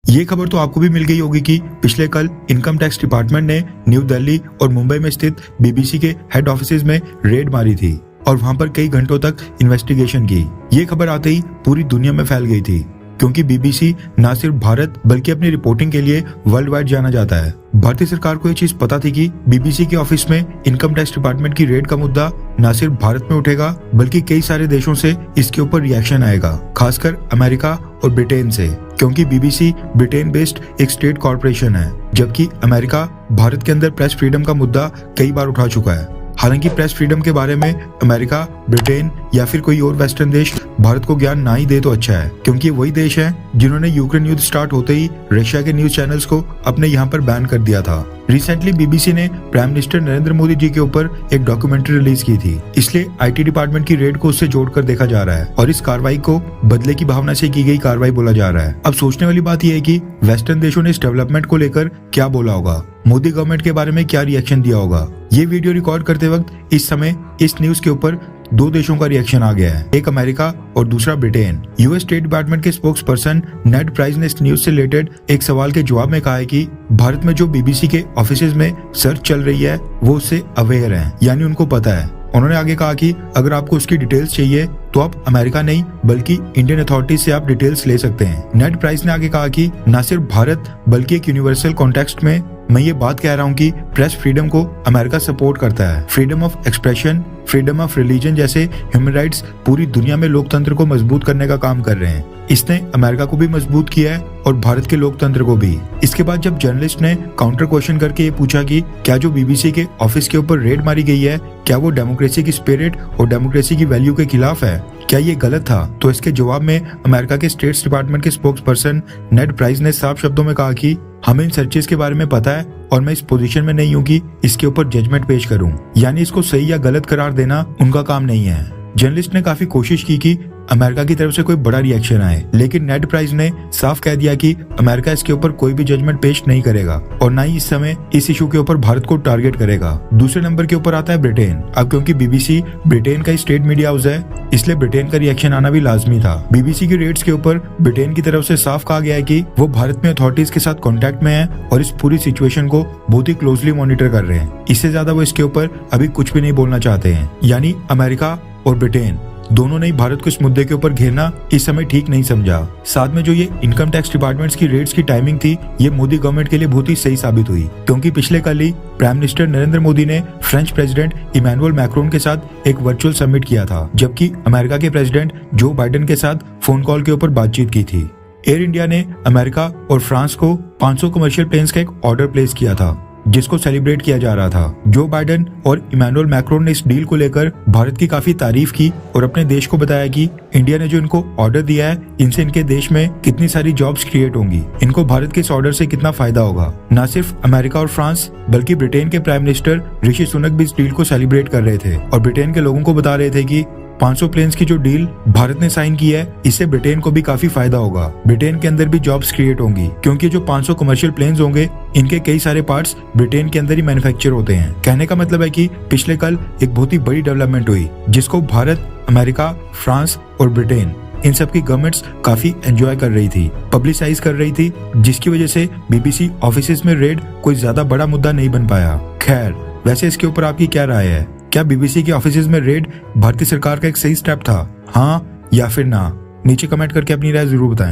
ये खबर तो आपको भी मिल गई होगी कि पिछले कल इनकम टैक्स डिपार्टमेंट ने न्यू दिल्ली और मुंबई में स्थित बीबीसी के हेड ऑफिस में रेड मारी थी और वहां पर कई घंटों तक इन्वेस्टिगेशन की। ये खबर आते ही पूरी दुनिया में फैल गई थी, क्योंकि बीबीसी न सिर्फ भारत बल्कि अपनी रिपोर्टिंग के लिए वर्ल्ड वाइड जाना जाता है। भारतीय सरकार को ये चीज पता थी कि बीबीसी के ऑफिस में इनकम टैक्स डिपार्टमेंट की रेड का मुद्दा न सिर्फ भारत में उठेगा बल्कि कई सारे देशों से इसके ऊपर रिएक्शन आएगा, खासकर अमेरिका और ब्रिटेन से, क्योंकि बीबीसी ब्रिटेन बेस्ड एक स्टेट कॉर्पोरेशन है, जबकि अमेरिका भारत के अंदर प्रेस फ्रीडम का मुद्दा कई बार उठा चुका है। हालांकि प्रेस फ्रीडम के बारे में अमेरिका, ब्रिटेन या फिर कोई और वेस्टर्न देश भारत को ज्ञान ना ही दे तो अच्छा है, क्योंकि वही देश है जिन्होंने यूक्रेन युद्ध स्टार्ट होते ही रशिया के न्यूज चैनल्स को अपने यहाँ पर बैन कर दिया था। रिसेंटली बीबीसी ने प्राइम मिनिस्टर नरेंद्र मोदी जी के ऊपर एक डॉक्यूमेंट्री रिलीज की थी, इसलिए आईटी डिपार्टमेंट की रेड को उससे जोड़कर देखा जा रहा है और इस कार्रवाई को बदले की भावना से की गई कार्रवाई बोला जा रहा है। अब सोचने वाली बात यह है कि वेस्टर्न देशों ने इस डेवलपमेंट को लेकर क्या बोला होगा, मोदी गवर्नमेंट के बारे में क्या रिएक्शन दिया होगा। ये वीडियो रिकॉर्ड करते वक्त इस समय इस न्यूज के ऊपर दो देशों का रिएक्शन आ गया है, एक अमेरिका और दूसरा ब्रिटेन। यूएस स्टेट डिपार्टमेंट के स्पोक्स पर्सन नेड प्राइस ने इस न्यूज से रिलेटेड एक सवाल के जवाब में कहा है कि भारत में जो बीबीसी के ऑफिसेज में सर्च चल रही है वो उससे अवेयर हैं, यानी उनको पता है। उन्होंने आगे कहा कि अगर आपको उसकी डिटेल्स चाहिए तो आप अमेरिका नहीं बल्कि इंडियन अथॉरिटीज से आप डिटेल्स ले सकते हैं। नेड प्राइस ने आगे कहा कि न सिर्फ भारत बल्कि एक यूनिवर्सल कॉन्टेक्स्ट में मैं ये बात कह रहा हूँ कि प्रेस फ्रीडम को अमेरिका सपोर्ट करता है। Freedom of expression, freedom of religion जैसे ह्यूमन राइट्स पूरी दुनिया में लोकतंत्र को मजबूत करने का काम कर रहे हैं। इसने अमेरिका को भी मजबूत किया है और भारत के लोकतंत्र को भी। इसके बाद जब जर्नलिस्ट ने काउंटर क्वेश्चन करके ये पूछा कि क्या जो बीबीसी के ऑफिस के ऊपर रेड मारी गई है क्या वो डेमोक्रेसी की स्पिरिट और डेमोक्रेसी की वैल्यू के खिलाफ है, क्या ये गलत था, तो इसके जवाब में अमेरिका के स्टेट डिपार्टमेंट के स्पोक्स पर्सन नेड प्राइस ने साफ शब्दों में कहा कि हमें इन सर्चेस के बारे में पता है और मैं इस पोजीशन में नहीं हूँ कि इसके ऊपर जजमेंट पेश करूँ, यानी इसको सही या गलत करार देना उनका काम नहीं है। जर्नलिस्ट ने काफी कोशिश की कि अमेरिका की तरफ से कोई बड़ा रिएक्शन आए, लेकिन नेड प्राइस ने साफ कह दिया कि अमेरिका इसके ऊपर कोई भी जजमेंट पेश नहीं करेगा और ना ही इस समय इस इशू के ऊपर भारत को टारगेट करेगा। दूसरे नंबर के ऊपर आता है ब्रिटेन। अब क्योंकि बीबीसी ब्रिटेन का स्टेट मीडिया हाउस है, इसलिए ब्रिटेन का रिएक्शन आना भी लाजमी था। बीबीसी की रेड्स के ऊपर ब्रिटेन की तरफ से साफ कहा गया है कि वो भारत में अथॉरिटीज के साथ कॉन्टेक्ट में है और इस पूरी सिचुएशन को बहुत ही क्लोजली मॉनिटर कर रहे हैं। इससे ज्यादा वो इसके ऊपर अभी कुछ भी नहीं बोलना चाहते हैं। यानी अमेरिका और ब्रिटेन दोनों ने भारत को इस मुद्दे के ऊपर घेरना इस समय ठीक नहीं समझा। साथ में जो ये इनकम टैक्स डिपार्टमेंट्स की रेड्स की टाइमिंग थी, ये मोदी गवर्नमेंट के लिए बहुत ही सही साबित हुई, क्योंकि पिछले कल ही प्राइम मिनिस्टर नरेंद्र मोदी ने फ्रेंच प्रेसिडेंट इमैनुअल मैक्रोन के साथ एक वर्चुअल समिट किया था, जबकि अमेरिका के प्रेसिडेंट जो बाइडेन के साथ फोन कॉल के ऊपर बातचीत की थी। एयर इंडिया ने अमेरिका और फ्रांस को 500 कमर्शियल प्लेन्स का एक ऑर्डर प्लेस किया था, जिसको सेलिब्रेट किया जा रहा था। जो बाइडेन और इमैनुअल मैक्रोन ने इस डील को लेकर भारत की काफी तारीफ की और अपने देश को बताया कि इंडिया ने जो इनको ऑर्डर दिया है, इनसे इनके देश में कितनी सारी जॉब्स क्रिएट होंगी, इनको भारत के इस ऑर्डर से कितना फायदा होगा। न सिर्फ अमेरिका और फ्रांस बल्कि ब्रिटेन के प्राइम मिनिस्टर ऋषि सुनक भी इस डील को सेलिब्रेट कर रहे थे और ब्रिटेन के लोगों को बता रहे थे कि 500 प्लेन्स की जो डील भारत ने साइन की है, इससे ब्रिटेन को भी काफी फायदा होगा। ब्रिटेन के अंदर भी जॉब्स क्रिएट होंगी, क्योंकि जो 500 कमर्शियल प्लेन्स होंगे, इनके कई सारे पार्ट्स ब्रिटेन के अंदर ही मैन्युफैक्चर होते हैं। कहने का मतलब है कि पिछले कल एक बहुत ही बड़ी डेवलपमेंट हुई, जिसको भारत, अमेरिका, फ्रांस और ब्रिटेन इन सब की गवर्नमेंट्स काफी एंजॉय कर रही थी, पब्लिसाइज कर रही थी, जिसकी वजह से बीबीसी ऑफिसेज में रेड कोई ज्यादा बड़ा मुद्दा नहीं बन पाया। खैर, वैसे इसके ऊपर आपकी क्या राय है? क्या बीबीसी के ऑफिसेज में रेड भारतीय सरकार का एक सही स्टेप था, हाँ या फिर ना? नीचे कमेंट करके अपनी राय जरूर बताएं।